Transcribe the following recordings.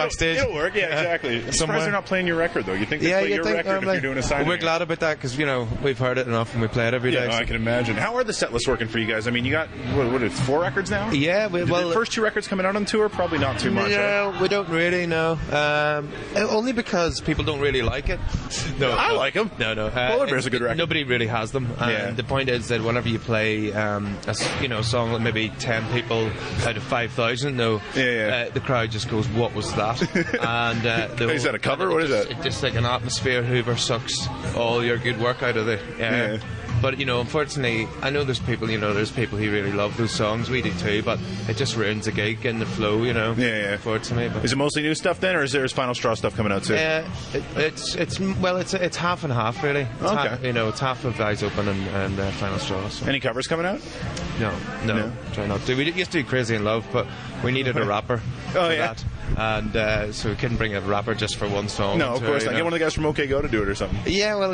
backstage. It'll work, yeah, exactly. I'm surprised they're not playing your record, though. You think they play your record if you're doing a signing? We're glad about that because, we've heard it enough and we play it every day. No, I can imagine. How are the set lists working for you guys? I mean, you got, what is it, 4 records now? Yeah. The first 2 records coming out on tour? Probably not too much. No, we don't really, no. Only because people don't really like it. No, I like them. No. Polar Bear's a good record. Nobody really has them. And the point is that whenever you play a song that maybe 10 people out of 5,000 know, the crowd just goes, "What was that?" And is that a cover? What is that? It's just like an atmosphere. Hoover sucks all your good work out of it. But unfortunately, I know there's people who really love those songs. We do too, but it just ruins the gig and the flow. Unfortunately. But is it mostly new stuff then, or is there Final Straw stuff coming out too? It's half and half really. It's half of Eyes Open and Final Straw. So. Any covers coming out? No. Try not to. We used to do Crazy in Love, but we needed a rapper for that. And so we couldn't bring a rapper just for one song. No, of course. Get one of the guys from OK Go to do it or something. Well,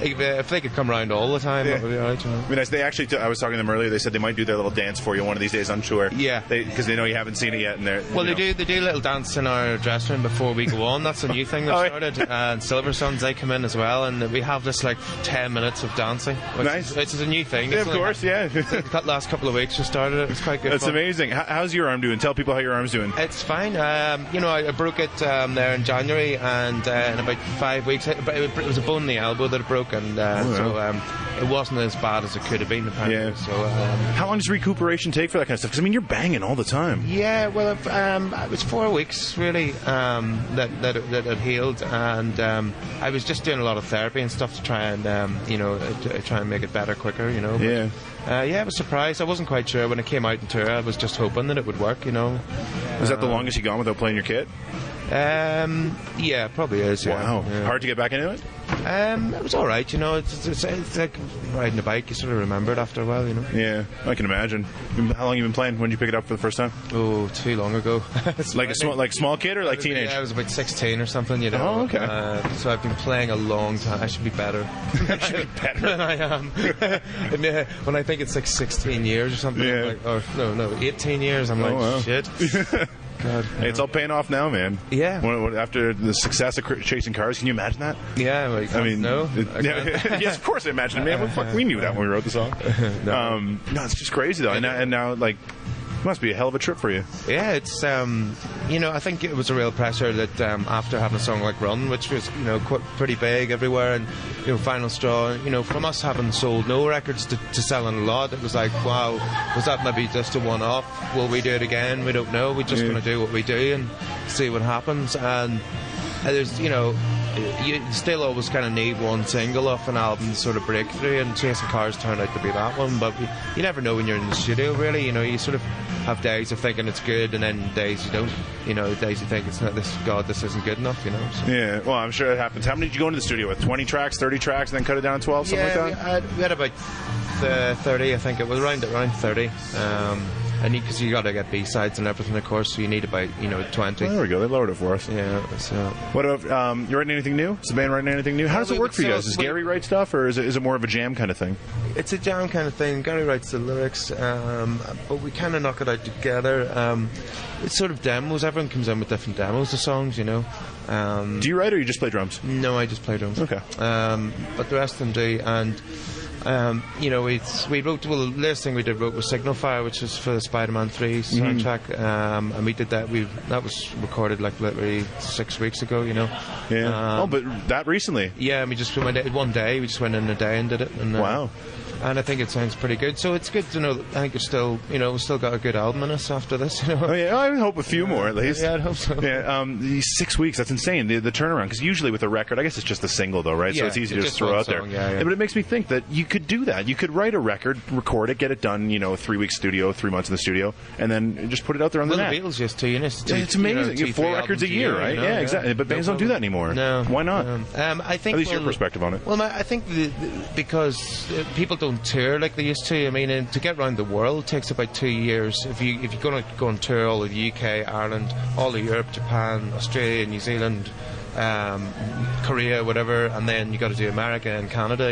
if they could come around all the time, that would be alright. I mean, they actually, I was talking to them earlier, they said they might do their little dance for you one of these days on tour. Yeah. Because they know you haven't seen it yet. And they do a little dance in our dressing room before we go on. That's a new thing they've started. And Silver Suns, they come in as well, and we have this 10 minutes of dancing. Which is a new thing. Yeah, of course, The last couple of weeks we started it. It's quite good. That's amazing. How's your arm doing? Tell people how your arm's doing. It's fine. I broke it there in January, and in about 5 weeks, it was a bone in the elbow that it broke, and so it wasn't as bad as it could have been apparently. Yeah. So how long does recuperation take for that kind of stuff? Because I mean, you're banging all the time. Yeah, well, it was 4 weeks really that it healed, and I was just doing a lot of therapy and stuff to try and try and make it better quicker. I was surprised. I wasn't quite sure when it came out in tour. I was just hoping that it would work. Is that the longest you've gone without playing your kit? Yeah, probably is. Wow. Yeah. Hard to get back into it? It was alright, it's like riding a bike, you sort of remember it after a while, Yeah, I can imagine. How long have you been playing? When did you pick it up for the first time? Oh, too long ago. Like small kid or like teenage? Yeah, I was about 16 or something, Oh, okay. So I've been playing a long time. I should be better. than I am. When I think it's 16 years or something, I'm like, 18 years, I'm like, shit. God, it's all paying off now, man. Yeah. After the success of Chasing Cars, can you imagine that? Yeah. Yes, of course I imagine it, man. We knew that when we wrote the song. No, it's just crazy though. And now, it must be a hell of a trip for you. Yeah, it's I think it was a real pressure that after having a song like Run, which was pretty big everywhere, and Final Straw, from us having sold no records to selling a lot, it was like, wow, was that maybe just a one-off? Will we do it again? We don't know. We're just going to do what we do and see what happens. And there's you still always kind of need one single off an album to sort of break through, and Chasing Cars turned out to be that one. But you never know when you're in the studio, really. You sort of have days of thinking it's good, and then days you don't. Days you think it's not this. God, this isn't good enough. So. Yeah, well, I'm sure it happens. How many did you go into the studio with? 20 tracks, 30 tracks, and then cut it down to 12, something like that? We had about 30. I think it was around 30. And because you got to get B-sides and everything, of course, so you need about 20. Well, there we go. They lowered it for us. Yeah. So what about you writing anything new? Is the band writing anything new? How does it work for you guys? Does Gary write stuff, or is it more of a jam kind of thing? It's a jam kind of thing. Gary writes the lyrics, but we kind of knock it out together. It's sort of demos. Everyone comes in with different demos of songs, Do you write, or you just play drums? No, I just play drums. Okay. But the rest of them do, and. We wrote, the last thing we did wrote was Signal Fire, which was for the Spider-Man 3 soundtrack, and we did that. That was recorded literally 6 weeks ago, Yeah. But that recently? Yeah, and we just went one day. We just went in a day and did it. And, wow. And I think it sounds pretty good. So it's good to know that I think it's still, we've still got a good album in us after this, Oh, yeah, I hope a few more at least. Yeah, I'd hope so. Yeah, these 6 weeks, that's insane, the turnaround. Because usually with a record, I guess it's just a single though, right? Yeah, so it's easy to just throw out song, there. Yeah. But it makes me think that you could do that. You could write a record, record it, get it done, 3 weeks studio, 3 months in the studio, and then just put it out there on the net. The Beatles used to, it's amazing. You have 4 records a year, right? Yeah, exactly. But bands don't do that anymore. No. Why not? I think, at least your perspective on it. Well, I think because people don't tour like they used to. I mean, to get around the world takes about 2 years. If you're going to go on tour all of the UK, Ireland, all of Europe, Japan, Australia, New Zealand, Korea, whatever, and then you got to do America and Canada.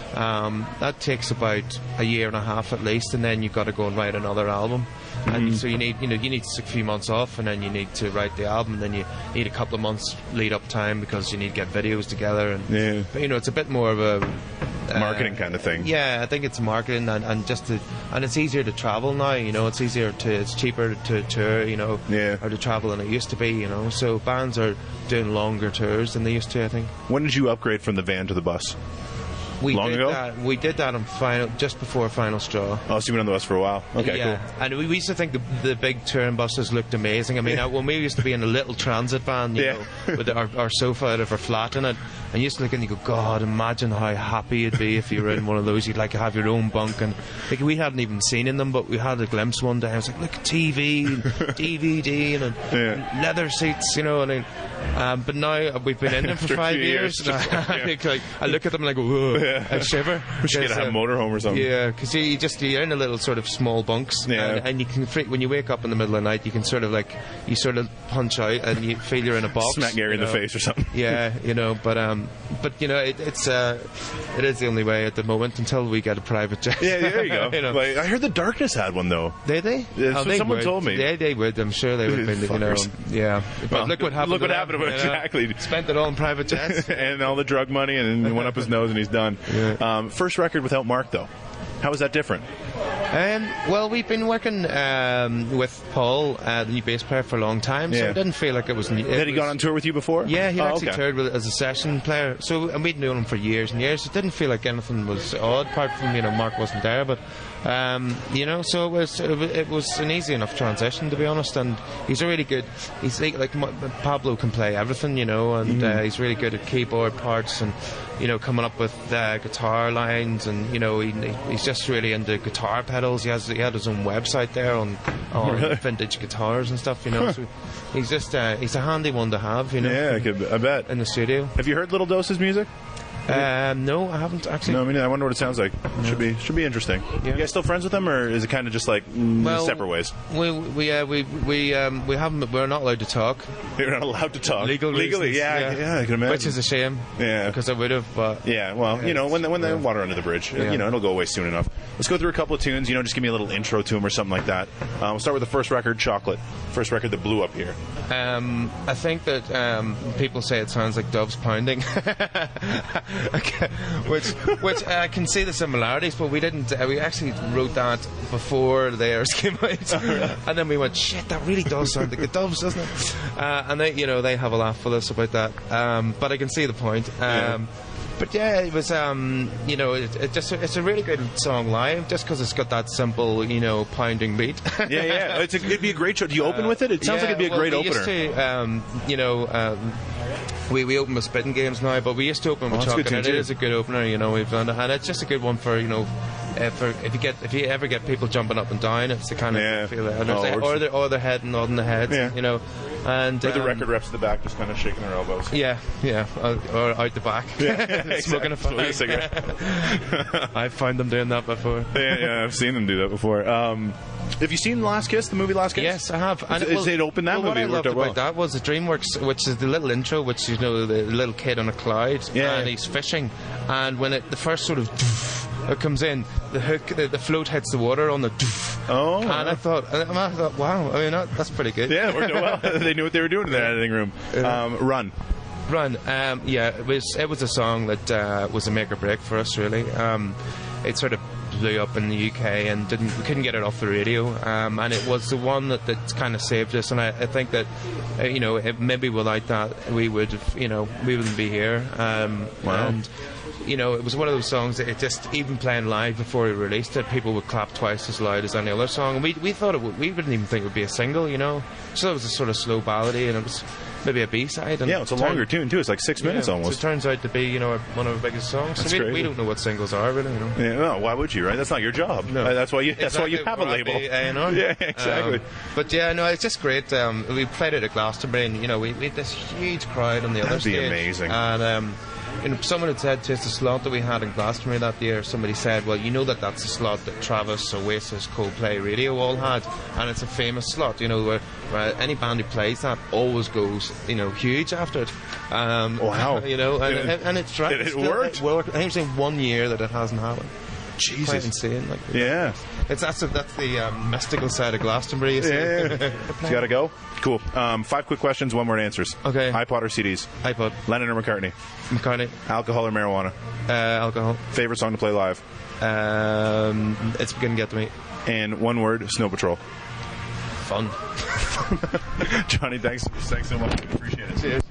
That takes about a year and a half at least, and then you've got to go and write another album. and so you need a few months off, and then you need to write the album, and then you need a couple of months lead up time because you need to get videos together, and but, it's a bit more of a marketing kind of thing. Yeah, I think it's marketing, and it's easier to travel now. It's cheaper to tour, or to travel than it used to be. So bands are doing longer tours than they used to, I think. When did you upgrade from the van to the bus? Long ago? We did that on just before Final Straw. Oh, so you've been on the bus for a while. Okay, yeah. cool. And we used to think the big touring buses looked amazing. I mean, when we used to be in a little transit van, you know, with our sofa out of our flat in it, and you used to look and you go, God, imagine how happy you'd be if you were in one of those. You'd like to have your own bunk, and like we hadn't even seen in them, but we had a glimpse one day. I was like, look, TV, and DVD, and leather seats, but now we've been in them for 5 years. And I look at them like, whoa, I shiver. We should get a motorhome or something. Yeah, because you're in a little sort of small bunks, and you can when you wake up in the middle of the night, you can sort of punch out and you feel you're in a box. Smack Gary in the face or something. Yeah, but it is the only way at the moment until we get a private jet. Yeah, there you go. Like, I heard the Darkness had one though. Did they? Yeah, someone told me. Yeah, they would. I'm sure they would. Yeah. But well, look what happened. Look what happened to him. Exactly. Spent it all in private jets and all the drug money, and then went up his nose, and he's done. Yeah. First record without Mark though. How is that different? Well, we've been working with Paul, the new bass player, for a long time, so it didn't feel like it was new. Had he gone on tour with you before? Yeah, he actually toured as a session player. And we'd known him for years and years. It didn't feel like anything was odd, apart from Mark wasn't there. But so it was an easy enough transition, to be honest. And he's a really good. He's like Pablo can play everything, and he's really good at keyboard parts and coming up with guitar lines, and he's just really into guitar pedals. He had his own website there on vintage guitars and stuff. So he's just he's a handy one to have. Yeah, I bet. In the studio. Have you heard Little Doses music? No, I haven't actually. No, I mean, I wonder what it sounds like. No. Should be interesting. Yeah. You guys still friends with him, or is it kind of just like separate ways? We haven't. We're not allowed to talk. You're not allowed to talk legally. Reasons, yeah, I can imagine. Which is a shame. Yeah, because I would have. But yeah, well, when the water under the bridge, it'll go away soon enough. Let's go through a couple of tunes. Just give me a little intro to them or something like that. We'll start with the first record, Chocolate. First record that blew up here. I think that people say it sounds like doves pounding. Okay. Which I can see the similarities, but we didn't. We actually wrote that before the airs came out, and then we went, "Shit, that really does sound like the Doves, doesn't it?" And they have a laugh with us about that. But I can see the point. But yeah, it was it's a really good song live, just because it's got that simple pounding beat. yeah. It'd be a great show. Do you open with it? It sounds like it'd be a great opener. We open with Spitting Games now, but we used to open with Chocolate. It is a good opener, we've done it, and it's just a good one for if you ever get people jumping up and down, it's the kind of feel it. Or their head nodding the head, and or the record reps at the back just kind of shaking their elbows. Or out the back, smoking a cigarette. I've found them doing that before. Yeah, I've seen them do that before. Have you seen Last Kiss, the movie Last Kiss? Yes, I have. And it opened that movie? What I loved about that was the DreamWorks, which is the little intro, which the little kid on a cloud, and he's fishing, and when the first sort of it comes in, the hook, the float hits the water on the and I thought, wow, I mean that's pretty good. Yeah, it worked out well. They knew what they were doing in that editing room. Run. It was a song that was a make or break for us, really. It sort of blew up in the UK and we couldn't get it off the radio, and it was the one that kind of saved us. And I think that maybe without that we wouldn't be here. Wow. And it was one of those songs that it just, even playing live before we released it, people would clap twice as loud as any other song. And we thought we didn't even think it would be a single, So it was a sort of slow ballady, and it was maybe a B-side. And it's a longer tune too. It's like 6 minutes almost. So it turns out to be one of the biggest songs. So we don't know what singles are, really. Yeah, no, why would you? Right? That's not your job. No. That's why you have a label. Yeah, exactly. It's just great. We played it at Glastonbury, and we had this huge crowd on the other stage. That'd be amazing. And someone had said to us, the slot that we had in Glastonbury that year, somebody said, well, that's the slot that Travis, Oasis, Coldplay, Radio all had, and it's a famous slot, where any band who plays that always goes, huge after it. Wow. And it's right. It worked? I think it's in 1 year that it hasn't happened. Jesus. quite insane. Like, Yeah. that's the mystical side of Glastonbury. You see. Yeah. You gotta go? Cool. 5 quick questions, 1 word answers. Okay. iPod or CDs? iPod. Lennon or McCartney? McCartney. Alcohol or marijuana? Alcohol. Favorite song to play live? It's Gonna Get to Me. And 1 word, Snow Patrol. Fun. Jonny, thanks so much. Appreciate it. Cheers.